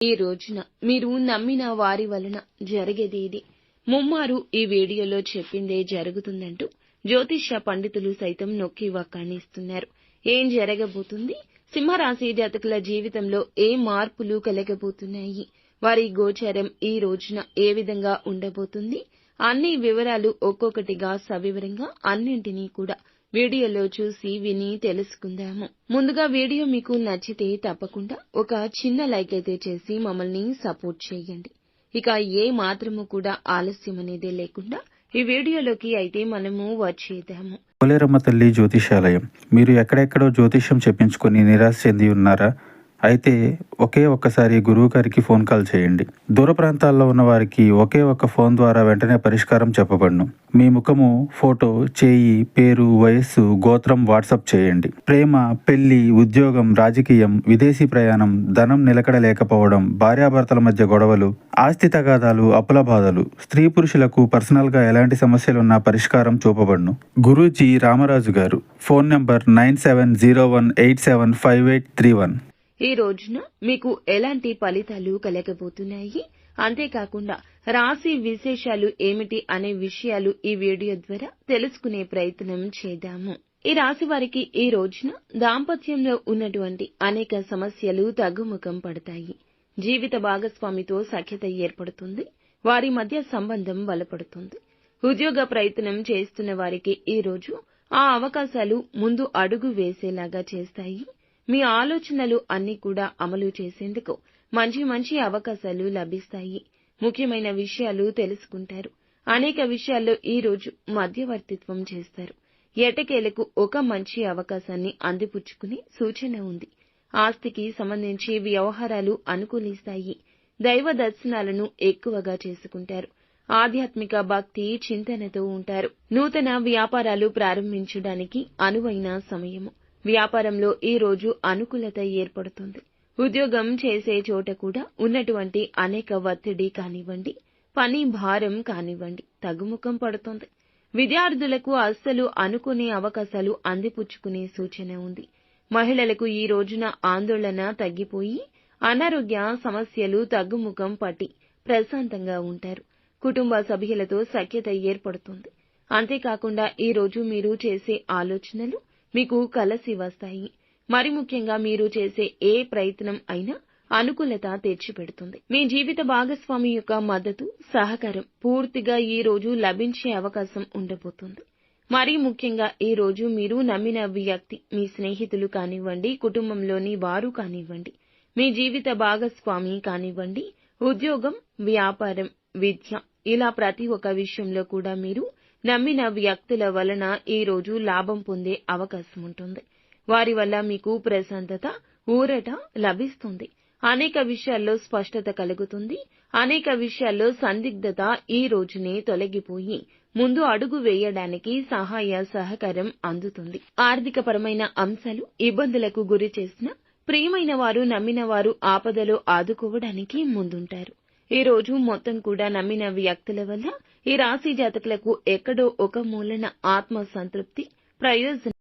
ఈ రోజున మీరు నమ్మిన వారి వలన జరిగేది ఇది. ముమ్మారు ఈ వీడియోలో చెప్పిందే జరుగుతుందంటూ జ్యోతిష్య పండితులు సైతం నొక్కి వక్కాణిస్తున్నారు. ఏం జరగబోతుంది? సింహరాశి జాతకుల జీవితంలో ఏ మార్పులు కలగబోతున్నాయి? వారి గోచారం ఈ రోజున ఏ విధంగా ఉండబోతుంది? అన్ని వివరాలు ఒక్కొక్కటిగా సవివరంగా అన్నింటినీ కూడా వీడియోలో చూసి విని తెలుసుకుందాము. ముందుగా వీడియో మీకు నచ్చితే తప్పకుండా ఒక చిన్న లైక్ అయితే చేసి మమ్మల్ని సపోర్ట్ చేయండి. ఇక ఏ మాత్రము కూడా ఆలస్యం అనేదే లేకుండా ఈ వీడియోలోకి అయితే మనము వచ్చేద్దాము. పోలేరమ్మ తల్లి జ్యోతిషాలయం. మీరు ఎక్కడెక్కడో జ్యోతిష్యం చెప్పించుకొని నిరాశ చెంది ఉన్నారా? అయితే ఒకే ఒక్కసారి గురువు గారికి ఫోన్ కాల్ చేయండి. దూర ప్రాంతాల్లో ఉన్న వారికి ఒకే ఒక్క ఫోన్ ద్వారా వెంటనే పరిష్కారం చెప్పబడును. మీ ముఖము, ఫోటో, చేయి, పేరు, వయస్సు, గోత్రం వాట్సాప్ చేయండి. ప్రేమ, పెళ్లి, ఉద్యోగం, రాజకీయం, విదేశీ ప్రయాణం, ధనం నిలకడ లేకపోవడం, భార్యాభర్తల మధ్య గొడవలు, ఆస్తి తగాదాలు, అప్పుల బాధలు, స్త్రీ పురుషులకు పర్సనల్ గా ఎలాంటి సమస్యలున్నా పరిష్కారం చూపబడును. గురూజీ రామరాజు గారు. Phone number 9701875831. ఈ రోజున మీకు ఎలాంటి ఫలితాలు కలగబోతున్నాయి, అంతేకాకుండా రాశి విశేషాలు ఏమిటి అనే విషయాలు ఈ వీడియో ద్వారా తెలుసుకునే ప్రయత్నం చేద్దాము. ఈ రాశి వారికి ఈ రోజున దాంపత్యంలో ఉన్నటువంటి అనేక సమస్యలు తగ్గుముఖం పడతాయి. జీవిత భాగస్వామితో సఖ్యత ఏర్పడుతుంది. వారి మధ్య సంబంధం బలపడుతుంది. ఉద్యోగ ప్రయత్నం చేస్తున్న వారికి ఈ రోజు ఆ అవకాశాలు ముందు అడుగు వేసేలాగా చేస్తాయి. మీ ఆలోచనలు అన్నీ కూడా అమలు చేసేందుకు మంచి మంచి అవకాశాలు లభిస్తాయి. ముఖ్యమైన విషయాలు తెలుసుకుంటారు. అనేక విషయాల్లో ఈ రోజు మధ్యవర్తిత్వం చేస్తారు. ఎటకేలకు ఒక మంచి అవకాశాన్ని అందిపుచ్చుకునే సూచన ఉంది. ఆస్తికి సంబంధించి వ్యవహారాలు అనుకూలిస్తాయి. దైవ దర్శనాలను ఎక్కువగా చేసుకుంటారు. ఆధ్యాత్మిక భక్తి చింతనతో ఉంటారు. నూతన వ్యాపారాలు ప్రారంభించడానికి అనువైన సమయము. వ్యాపారంలో ఈ రోజు అనుకూలత ఏర్పడుతుంది. ఉద్యోగం చేసే చోట కూడా ఉన్నటువంటి అనేక ఒత్తిడి కానివ్వండి, పని భారం కానివ్వండి తగ్గుముఖం పడుతుంది. విద్యార్థులకు అస్సలు అనుకునే అవకాశాలు అందిపుచ్చుకునే సూచన ఉంది. మహిళలకు ఈ రోజున ఆందోళన తగ్గిపోయి అనారోగ్య సమస్యలు తగ్గుముఖం పట్టి ప్రశాంతంగా ఉంటారు. కుటుంబ సభ్యులతో సఖ్యత ఏర్పడుతుంది. అంతేకాకుండా ఈ రోజు మీరు చేసే ఆలోచనలు మీకు కలిసి వస్తాయి. మరి ముఖ్యంగా మీరు చేసే ఏ ప్రయత్నం అయినా అనుకూలత తెచ్చిపెడుతుంది. మీ జీవిత భాగస్వామి యొక్క మద్దతు, సహకారం పూర్తిగా ఈ రోజు లభించే అవకాశం ఉండబోతుంది. మరీ ముఖ్యంగా ఈ రోజు మీరు నమ్మిన వ్యక్తి, మీ స్నేహితులు కానివ్వండి, కుటుంబంలోని వారు కానివ్వండి, మీ జీవిత భాగస్వామి కానివ్వండి, ఉద్యోగం, వ్యాపారం, విద్య ఇలా ప్రతి ఒక్క విషయంలో కూడా మీరు నమ్మిన వ్యక్తుల వలన ఈ రోజు లాభం పొందే అవకాశం ఉంటుంది. వారి వల్ల మీకు ప్రశాంతత, ఊరట లభిస్తుంది. అనేక విషయాల్లో స్పష్టత కలుగుతుంది. అనేక విషయాల్లో సందిగ్ధత ఈ రోజునే తొలగిపోయి ముందు అడుగు వేయడానికి సహాయ సహకారం అందుతుంది. ఆర్థికపరమైన అంశాలు ఇబ్బందులకు గురి చేసిన ప్రియమైన వారు, నమ్మిన వారు ఆపదలో ఆదుకోవడానికి ముందుంటారు. ఈ రోజు మొత్తం కూడా నమ్మిన వ్యక్తుల వల్ల ఈ రాశి జాతకులకు ఎక్కడో ఒక మూలన ఆత్మ సంతృప్తి, ప్రయోజనం